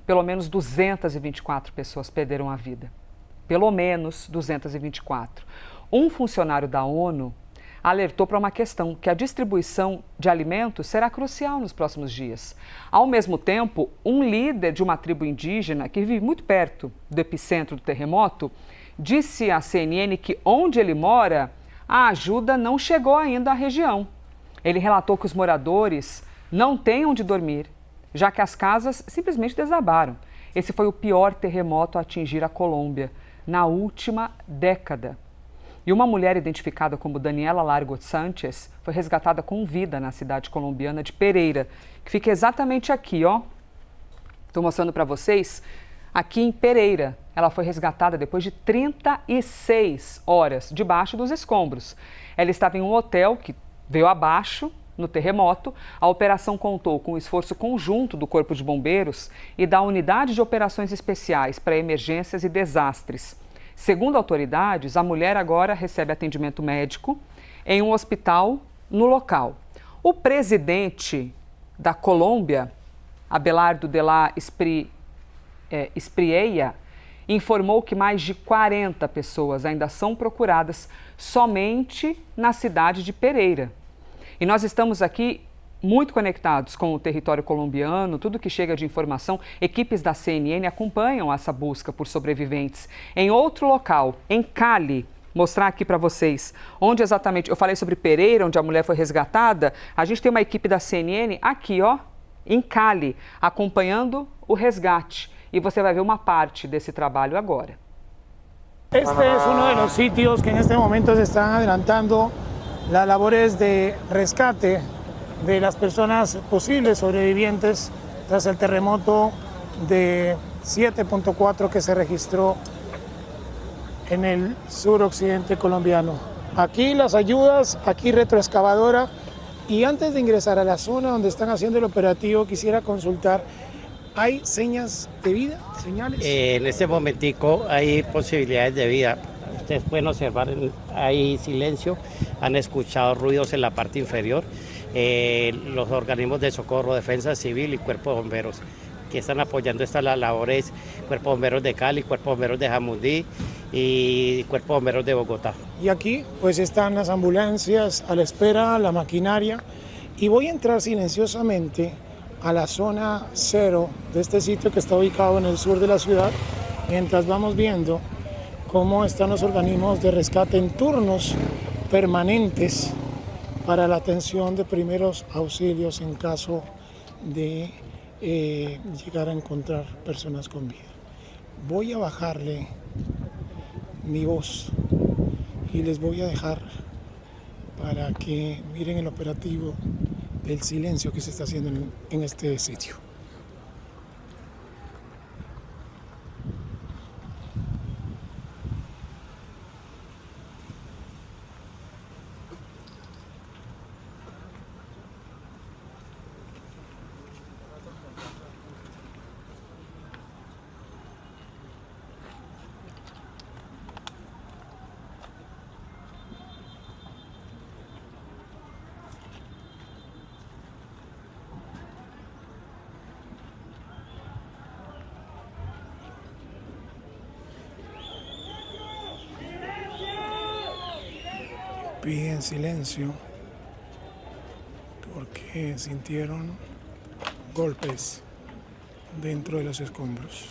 Pelo menos 224 pessoas perderam a vida. Pelo menos 224. Um funcionário da ONU alertou para uma questão, que a distribuição de alimentos será crucial nos próximos dias. Ao mesmo tempo, um líder de uma tribo indígena, que vive muito perto do epicentro do terremoto, disse à CNN que onde ele mora, a ajuda não chegou ainda à região. Ele relatou que os moradores não têm onde dormir, já que as casas simplesmente desabaram. Esse foi o pior terremoto a atingir a Colômbia na última década. E uma mulher identificada como Daniela Largo Sanchez foi resgatada com vida na cidade colombiana de Pereira, que fica exatamente aqui, ó. Estou mostrando para vocês, aqui em Pereira. Ela foi resgatada depois de 36 horas debaixo dos escombros. Ela estava em um hotel que veio abaixo no terremoto. A operação contou com o esforço conjunto do Corpo de Bombeiros e da Unidade de Operações Especiais para Emergências e Desastres. Segundo autoridades, a mulher agora recebe atendimento médico em um hospital no local. O presidente da Colômbia, Abelardo de la Espriella, informou que mais de 40 pessoas ainda são procuradas somente na cidade de Pereira. E nós estamos aqui muito conectados com o território colombiano, tudo que chega de informação. Equipes da CNN acompanham essa busca por sobreviventes. Em outro local, em Cali, mostrar aqui para vocês onde exatamente, eu falei sobre Pereira, onde a mulher foi resgatada, a gente tem uma equipe da CNN aqui, ó, em Cali, acompanhando o resgate. E você vai ver uma parte desse trabalho agora. Este es uno de los sitios que en este momento se están adelantando las labores de rescate de las personas posibles sobrevivientes tras el terremoto de 7.4 que se registró en el suroccidente colombiano. Aquí las ayudas, aquí retroexcavadora, y antes de ingresar a la zona donde están haciendo el operativo quisiera consultar, ¿hay señas de vida, señales? En este momentico hay posibilidades de vida. Ustedes pueden observar, hay silencio, han escuchado ruidos en la parte inferior. Los organismos de socorro, defensa civil y cuerpo de bomberos que están apoyando estas labores, cuerpo de bomberos de Cali, cuerpo de bomberos de Jamundí y cuerpo de bomberos de Bogotá. Y aquí pues están las ambulancias a la espera, la maquinaria, y voy a entrar silenciosamente a la zona cero de este sitio que está ubicado en el sur de la ciudad, mientras vamos viendo cómo están los organismos de rescate en turnos permanentes para la atención de primeros auxilios en caso de llegar a encontrar personas con vida. Voy a bajarle mi voz y les voy a dejar para que miren el operativo del silencio que se está haciendo en este sitio. Piden silencio porque sintieron golpes dentro de los escombros.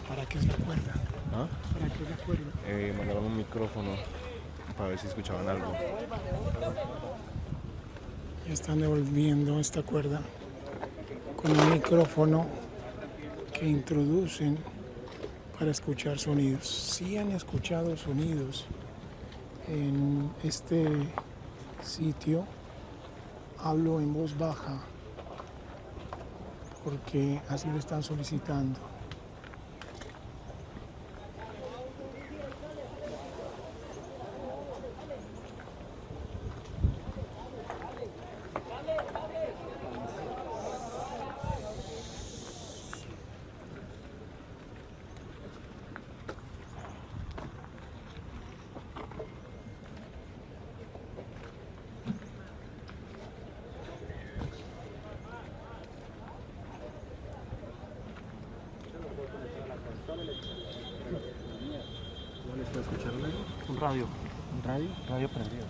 ¿Para qué es la cuerda? ¿Ah? ¿Para qué es la cuerda? Mandaron un micrófono para ver si escuchaban algo. Ya están devolviendo esta cuerda con un micrófono que introducen para escuchar sonidos. Si han escuchado sonidos en este sitio, hablo en voz baja porque así lo están solicitando. ¿Puede escuchar luego? Un radio. ¿Un radio? Radio prendido.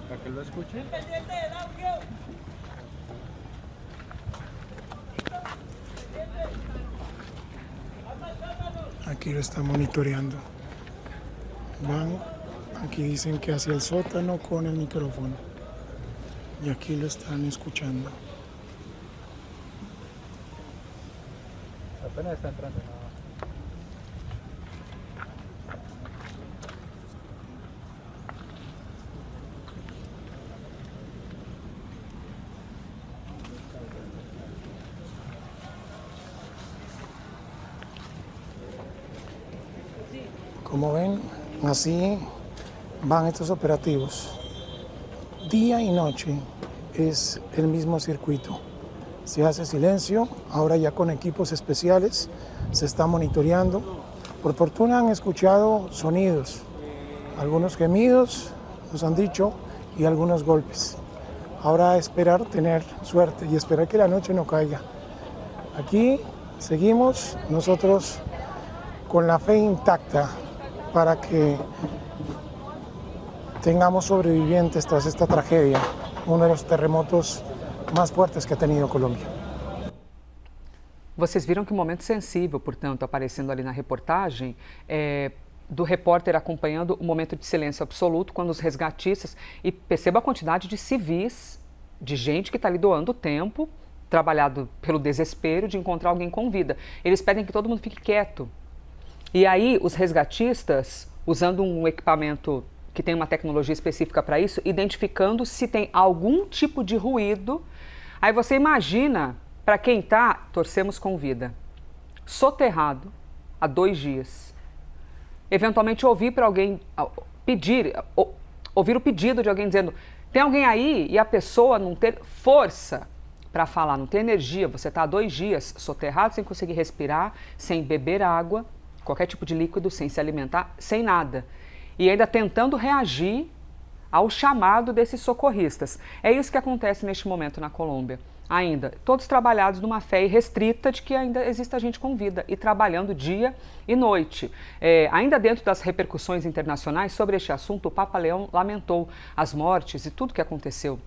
¿Para que lo escuche? Aquí lo están monitoreando. Van, aquí dicen que hacia el sótano con el micrófono. Y aquí lo están escuchando. Apenas está entrando. Como ven, así van estos operativos. Día y noche es el mismo circuito. Se hace silencio, ahora ya con equipos especiales se está monitoreando. Por fortuna han escuchado sonidos, algunos gemidos, nos han dicho, y algunos golpes. Ahora esperar tener suerte y esperar que la noche no caiga. Aquí seguimos nosotros con la fe intacta para que tengamos sobrevivientes tras esta tragedia, uno de los terremotos mais fortes que ha tenido Colômbia. Vocês viram que momento sensível, portanto, aparecendo ali na reportagem, do repórter acompanhando o momento de silêncio absoluto quando os resgatistas, e perceba a quantidade de civis, de gente que está ali doando tempo, trabalhado pelo desespero de encontrar alguém com vida. Eles pedem que todo mundo fique quieto. E aí os resgatistas, usando um equipamento que tem uma tecnologia específica para isso, identificando se tem algum tipo de ruído. Aí você imagina, para quem está, torcemos com vida, soterrado há 2 dias. Eventualmente ouvir para alguém, ouvir o pedido de alguém dizendo, tem alguém aí? E a pessoa não ter força para falar, não ter energia. Você está há 2 dias soterrado, sem conseguir respirar, sem beber água, qualquer tipo de líquido, sem se alimentar, sem nada. E ainda tentando reagir ao chamado desses socorristas. É isso que acontece neste momento na Colômbia. Ainda, todos trabalhados numa fé irrestrita de que ainda exista gente com vida e trabalhando dia e noite. Ainda dentro das repercussões internacionais sobre este assunto, o Papa Leão lamentou as mortes e tudo que aconteceu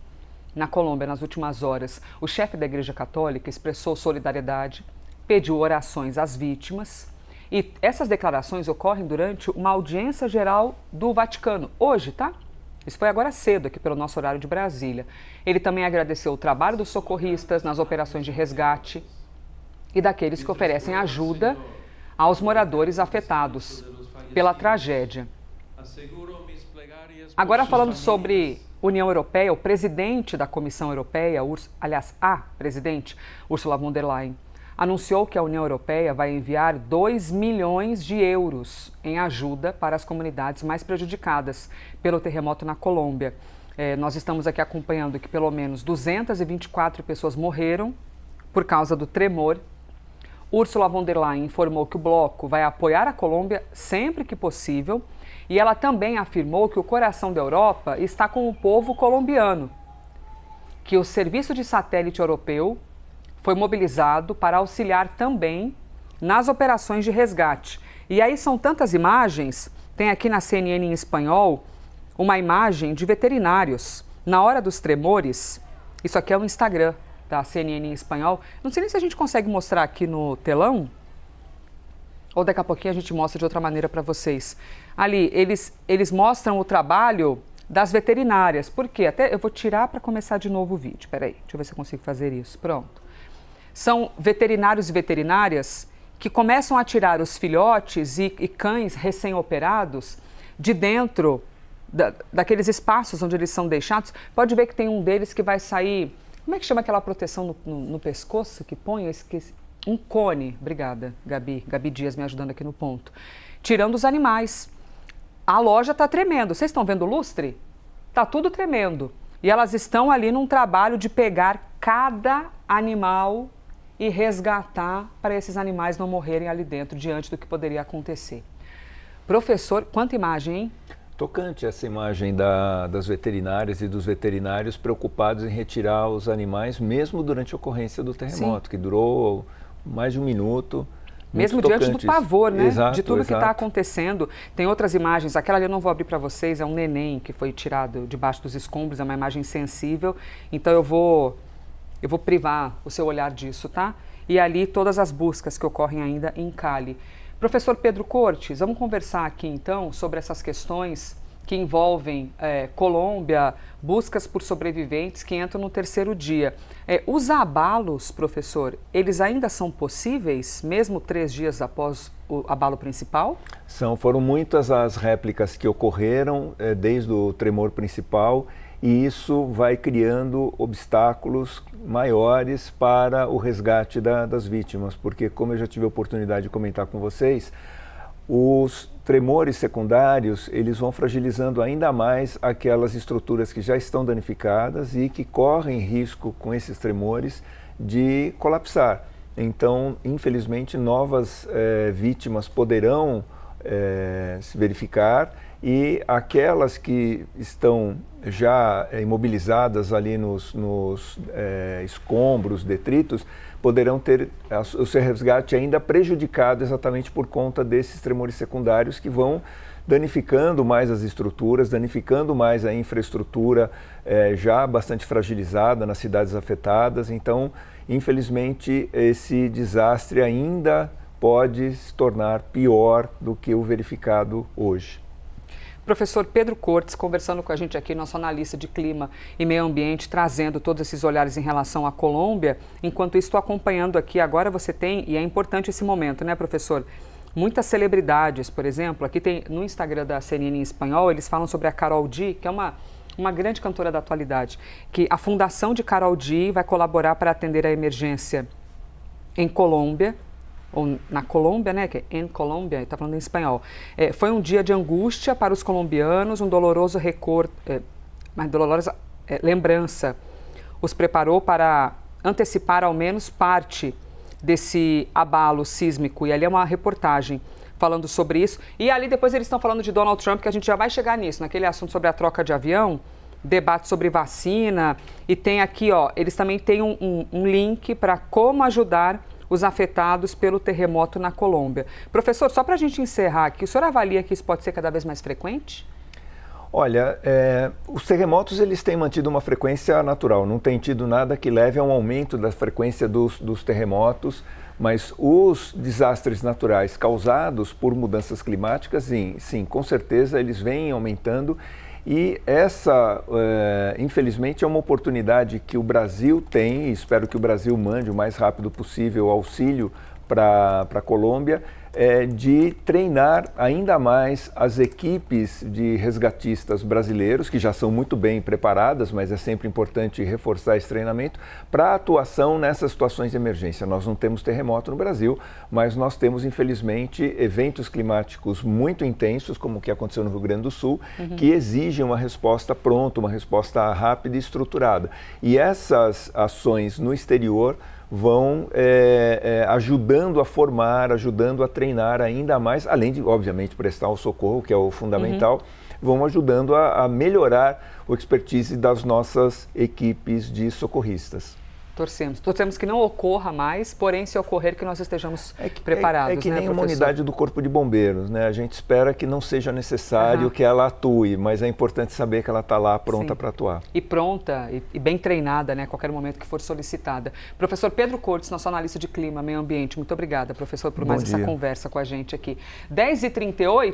na Colômbia nas últimas horas. O chefe da Igreja Católica expressou solidariedade, pediu orações às vítimas. E essas declarações ocorrem durante uma audiência geral do Vaticano, hoje, tá? Isso foi agora cedo, aqui pelo nosso horário de Brasília. Ele também agradeceu o trabalho dos socorristas nas operações de resgate e daqueles que oferecem ajuda aos moradores afetados pela tragédia. Agora falando sobre União Europeia, o presidente da Comissão Europeia, a presidente Ursula von der Leyen, anunciou que a União Europeia vai enviar 2 milhões de euros em ajuda para as comunidades mais prejudicadas pelo terremoto na Colômbia. Nós estamos aqui acompanhando que pelo menos 224 pessoas morreram por causa do tremor. Ursula von der Leyen informou que o bloco vai apoiar a Colômbia sempre que possível e ela também afirmou que o coração da Europa está com o povo colombiano, que o serviço de satélite europeu foi mobilizado para auxiliar também nas operações de resgate. E aí são tantas imagens, tem aqui na CNN em espanhol uma imagem de veterinários. Na hora dos tremores, isso aqui é o Instagram da CNN em espanhol. Não sei nem se a gente consegue mostrar aqui no telão, ou daqui a pouquinho a gente mostra de outra maneira para vocês. Ali, eles mostram o trabalho das veterinárias. Por quê? Até eu vou tirar para começar de novo o vídeo. Peraí, deixa eu ver se eu consigo fazer isso. Pronto. são veterinários e veterinárias que começam a tirar os filhotes e cães recém-operados de dentro daqueles espaços onde eles são deixados. Pode ver que tem um deles que vai sair, como é que chama aquela proteção no pescoço que põe? Eu esqueci. Um cone, obrigada, Gabi Dias me ajudando aqui no ponto. Tirando os animais. A loja está tremendo. Vocês estão vendo o lustre? Está tudo tremendo. E elas estão ali num trabalho de pegar cada animal e resgatar para esses animais não morrerem ali dentro, diante do que poderia acontecer. Professor, quanta imagem, hein? Tocante essa imagem das veterinárias e dos veterinários preocupados em retirar os animais, mesmo durante a ocorrência do terremoto, que durou mais de um minuto. Mesmo diante do pavor, né? Exato, de tudo que está acontecendo. Tem outras imagens, aquela ali eu não vou abrir para vocês, é um neném que foi tirado debaixo dos escombros, é uma imagem sensível, então eu vou privar o seu olhar disso, tá? E ali todas as buscas que ocorrem ainda em Cali. Professor Pedro Cortes, vamos conversar aqui então sobre essas questões que envolvem Colômbia, buscas por sobreviventes que entram no terceiro dia. Os abalos, professor, eles ainda são possíveis, mesmo 3 dias após o abalo principal? Foram muitas as réplicas que ocorreram desde o tremor principal, e isso vai criando obstáculos maiores para o resgate das vítimas, porque, como eu já tive a oportunidade de comentar com vocês, os tremores secundários, eles vão fragilizando ainda mais aquelas estruturas que já estão danificadas e que correm risco com esses tremores de colapsar. Então, infelizmente, novas vítimas poderão se verificar, e aquelas que estão já imobilizadas ali nos escombros, detritos, poderão ter o seu resgate ainda prejudicado exatamente por conta desses tremores secundários que vão danificando mais as estruturas, danificando mais a infraestrutura já bastante fragilizada nas cidades afetadas. Então, infelizmente, esse desastre ainda pode se tornar pior do que o verificado hoje. Professor Pedro Cortes conversando com a gente aqui, nosso analista de clima e meio ambiente, trazendo todos esses olhares em relação à Colômbia. Enquanto isso, estou acompanhando aqui, agora você tem, e é importante esse momento, né, professor? Muitas celebridades, por exemplo, aqui tem no Instagram da CNN em espanhol, eles falam sobre a Karol G, que é uma grande cantora da atualidade, que a fundação de Karol G vai colaborar para atender a emergência em Colômbia, ou na Colômbia, né, que é em Colômbia, está falando em espanhol. Foi um dia de angústia para os colombianos, um doloroso lembrança os preparou para antecipar ao menos parte desse abalo sísmico. E ali é uma reportagem falando sobre isso. E ali depois eles estão falando de Donald Trump, que a gente já vai chegar nisso, naquele assunto sobre a troca de avião, debate sobre vacina, e tem aqui, ó, eles também têm um link para como ajudar os afetados pelo terremoto na Colômbia. Professor, só para a gente encerrar aqui, o senhor avalia que isso pode ser cada vez mais frequente? Olha, os terremotos eles têm mantido uma frequência natural, não tem tido nada que leve a um aumento da frequência dos terremotos, mas os desastres naturais causados por mudanças climáticas, sim, com certeza eles vêm aumentando. E essa, infelizmente, é uma oportunidade que o Brasil tem, e espero que o Brasil mande o mais rápido possível auxílio para a Colômbia, de treinar ainda mais as equipes de resgatistas brasileiros, que já são muito bem preparadas, mas é sempre importante reforçar esse treinamento, para atuação nessas situações de emergência. Nós não temos terremoto no Brasil, mas nós temos, infelizmente, eventos climáticos muito intensos, como o que aconteceu no Rio Grande do Sul, que exigem uma resposta pronta, uma resposta rápida e estruturada. E essas ações no exterior vão ajudando a formar, ajudando a treinar ainda mais, além de, obviamente, prestar o socorro, que é o fundamental, vão ajudando a melhorar o expertise das nossas equipes de socorristas. Torcemos que não ocorra mais, porém, se ocorrer, que nós estejamos preparados. É que nem professor? uma unidade do Corpo de Bombeiros, né? A gente espera que não seja necessário que ela atue, mas é importante saber que ela está lá pronta para atuar. E pronta e bem treinada, né? A qualquer momento que for solicitada. Professor Pedro Cortes, nosso analista de clima, meio ambiente, muito obrigada, professor, por mais essa conversa com a gente aqui. 10h38.